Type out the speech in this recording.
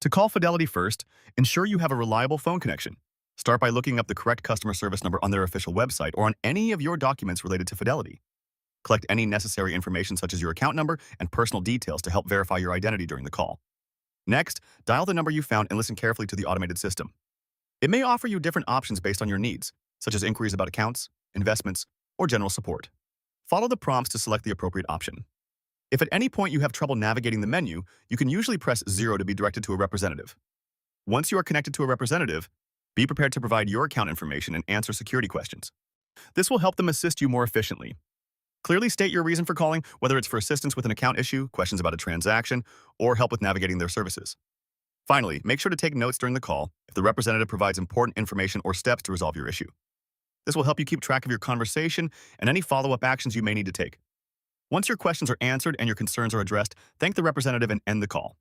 To call Fidelity first, ensure you have a reliable phone connection. Start by looking up the correct customer service number on their official website or on any of your documents related to Fidelity. Collect any necessary information such as your account number and personal details to help verify your identity during the call. Next, dial the number you found and listen carefully to the automated system. It may offer you different options based on your needs, such as inquiries about accounts, investments, or general support. Follow the prompts to select the appropriate option. If at any point you have trouble navigating the menu, you can usually press 0 to be directed to a representative. Once you are connected to a representative, be prepared to provide your account information and answer security questions. This will help them assist you more efficiently. Clearly state your reason for calling, whether it's for assistance with an account issue, questions about a transaction, or help with navigating their services. Finally, make sure to take notes during the call if the representative provides important information or steps to resolve your issue. This will help you keep track of your conversation and any follow-up actions you may need to take. Once your questions are answered and your concerns are addressed, thank the representative and end the call.